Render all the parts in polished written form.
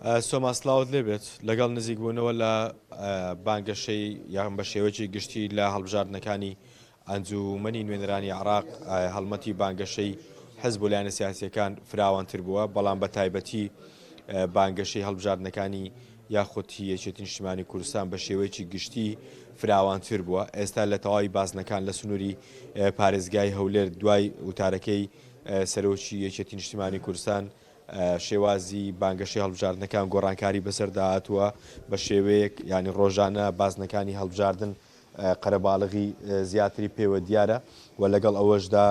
سۆما سلااوت لێبێت لەگەڵ نزیک بوونەوە لە بانگەشەی یان بە شێوەیەکی گشتی لە هەڵبژاردنەکانی ئەنجومەنی نوێنەرانی عراق هەڵمەتی بانگەشەی حەزب و لایەنە سیاسیەکان فراوانتر بووە، بەڵام بە تایبەتی بانگەشەی هەڵبژاردنەکانی یاخودی یەکێتی نیشتیمانی کوردستان بە شێوەیەکی گشتی فراوانتر بووە. ئێستا لە تەواوی بازنەکان لە سنووری پارێزگای هەولێر دوای وتارەکەی سەرۆکی یەکێتی نیشتیمانی کوردستان شێوازی بانگەشەی هەڵبژاردنەکان گۆڕانکاری بەسەردا هاتووە بە شێوەیەک ینی ڕۆژانە بازنەکانی هەڵبژاردن قەرەباڵغی زیاتری پێوە دیارە و لەگەڵ ئەوەشدا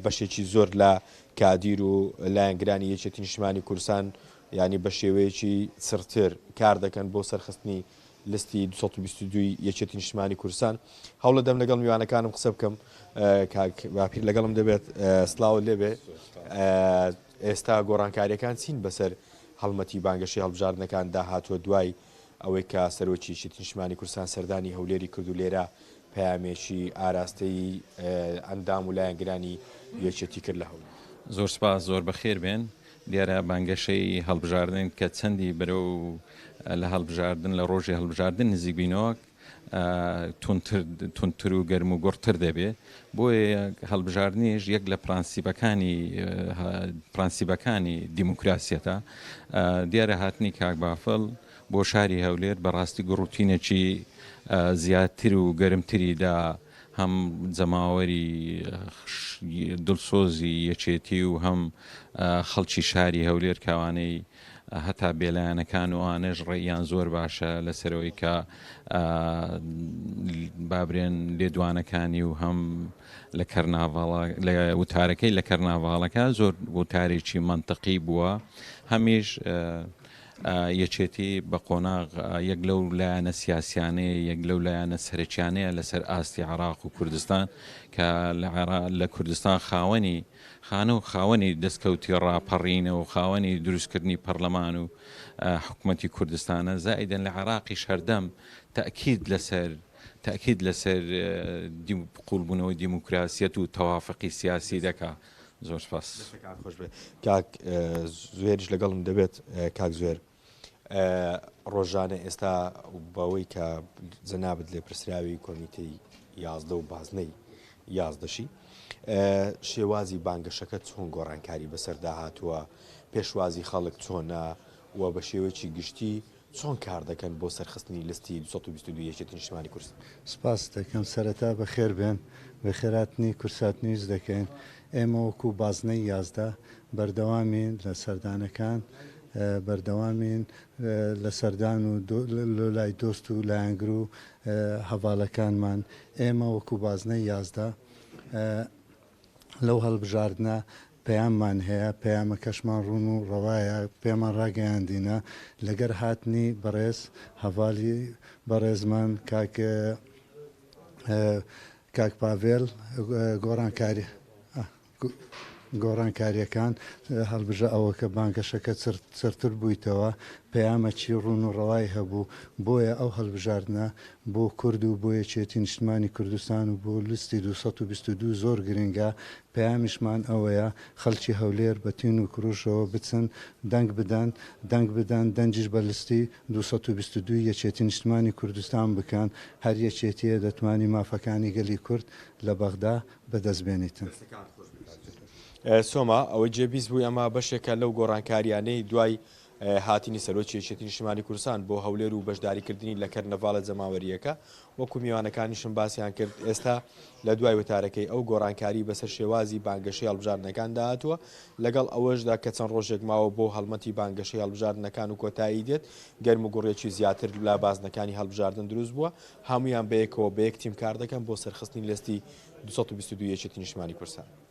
بەشێکی زۆر لە کادیر و لایەنگرانی یەکێتی نیشتیمانی کوردستان ینی بە شێوەیەکی سرتر کار دەکەن بۆ سەرخستنی لستی 222 یەکێتی نیشتیمانی کوردستان. هەوڵە دەم لەگەڵ میوانەکانم قسە بکەم باپیر لەگەڵم دەبێت سلااو لێبێ. ئێستا گۆڕانکاریەکان چین بەسەر هەڵمەتی بانگەشەی هەڵبژاردنەکان داهاتوە دوای ئەوەی کە سەرۆکی یەکێتی نیشتیمانی کوردستان سەردانی هەولێری کرد و لێرە پەیامێکی ئاراستەی ئەندام و لایەنگرانی یەکێتی کرد لە هەولێر. زۆر سپاس، زۆر بەخێر بێن. دیارە بانگەشەی هەڵبژاردن کە چەندی بەرەو لە هەڵبژاردن لە ڕۆژی هەڵبژاردن نزیک بینەوە تونتر و گەرم و گۆڕتر دەبێت. بۆیە هەڵبژاردنیش یەک لە پرانسیبەکانی دیموکراسیەتە. دیارە هاتنی کاک بافڵ بۆ شاری هەولێر بەڕاستی گڕوتینێکی زیاتر و گەرمتریدا هەم جەماوەری دڵسۆزی یەکێتی و هەم خەڵکی شاری هەولێر کاوانەی هەتا بێلایەنەکان و ئانەش ڕێیان زۆر باشە لەسەرەوەی کە بابرێن لێدوانەکانی و هەم لە وتارەکەی لە کەرناڤاڵەکە زۆر وتارێکی منطقی بووە. هەمیش یەکێتی بە قۆناغ یەک لەو لایەنە سیاسیانەیە یەک لەو لایەنە سەرچیانەیە لەسەر ئاستی عراق و کوردستان کە لە کوردستان خاوەنی دەستکەوتی ڕاپەڕینە و خاوەنی دروستکردنی پەرلەمان و حکوومەتی کوردستانە زائیدەن لە عراقیش هەردەم تەکید لەسەر قوڵبوونەوەی دیموکراسیەت و تەوافقی سیاسی دەکا. زۆر سپاس. کاک زوێریش لەگەڵم دەبێت. کاک زوێر ڕۆژانە ئێستا بەوەی کە جەنابەت لێ پرسراوی کۆمیتەی 11 و بازنەی 11شی شێوازی بانگەشەکە چۆن گۆڕانکاری بەسەردا هاتووە، پێشوازی خەڵک چۆنە و بە شێوەیەکی گشتی چۆن کار دەکەن بۆ سەرخستنی لستی 222 یەکێتی نیشتیمانی کوردستان. سپاس دەکەم. سەرەتا بەخێر بێن، بە خێراتنی کورساتنیش دەکەین. ئێمە وەکو بازنەی 11 بەردەوامین لە سەردانەکان، بەردەوامین لە سەردان و لای دۆست و لایەنگر و هەواڵەکانمان. ئێمە وەکو بازنەی 11 لەو هەڵبژاردنە پەیاممان هەیە، پەیامە کەشمان ڕوون و ڕەوایە، پێمان ڕاگەیاندینە لەگەر هاتنی بەڕێز هەواڵی بەڕێزمان کاک پاڤێل گۆڕانکاریەکان هەڵبژە ئەوە کە بانگەشەکە سەرتر بوویتەوە پەیامەکی ڕوون و ڕەوای هەبوو. بۆیە ئەو هەڵبژاردنە بۆ کورد و بۆ یەکێتی نیشتیمانی کوردستان و بۆ لیستی 222 زۆر گرنگە. پەیامیشمان ئەوەیە خەڵکی هەولێر بە تین و کروشەوە بچن دەنگ بدەن دەنجیش بە لیستی 222 یەکێتی نیشتیمانی کوردستان بکەن. هەر یەکێتیە دەتوانی مافەکانی گەلی کورد لە بەغدا بەدەست بێنیتن. سۆما ئەوەی جێبیست بووی ئەمە بەشێکە لەو گۆڕانکاریانەی دوای هاتینی سەرۆکی یەکێتی نیشتیمانی کوردستان بۆ هەولێر و بەشداریکردنی لە کەرنەڤاڵە جەماوەریەکە وەکو میوانەکانیشم باسییان کرد. ئێستا لە دوای وتارەکەی ئەو گۆڕانکاری بەسەر شێوازی بانگەشەی هەڵبژاردنەکان داهاتووە، لەگەڵ ئەوەشدا کە چەند ڕۆژێک ماوە بۆ هەڵمەتی بانگەشەی هەڵبژاردنەکان و کۆتایی دێت گەرم و گوڕێکی زیاتر لە بازنەکانی هەڵبژاردن دروست بووە. هەمویان بەیەکەوە بە یەک تیم کار دەکەن بۆ سەرخستنی لەستی 222 یەکێتی نیشتیمانی کوردستان.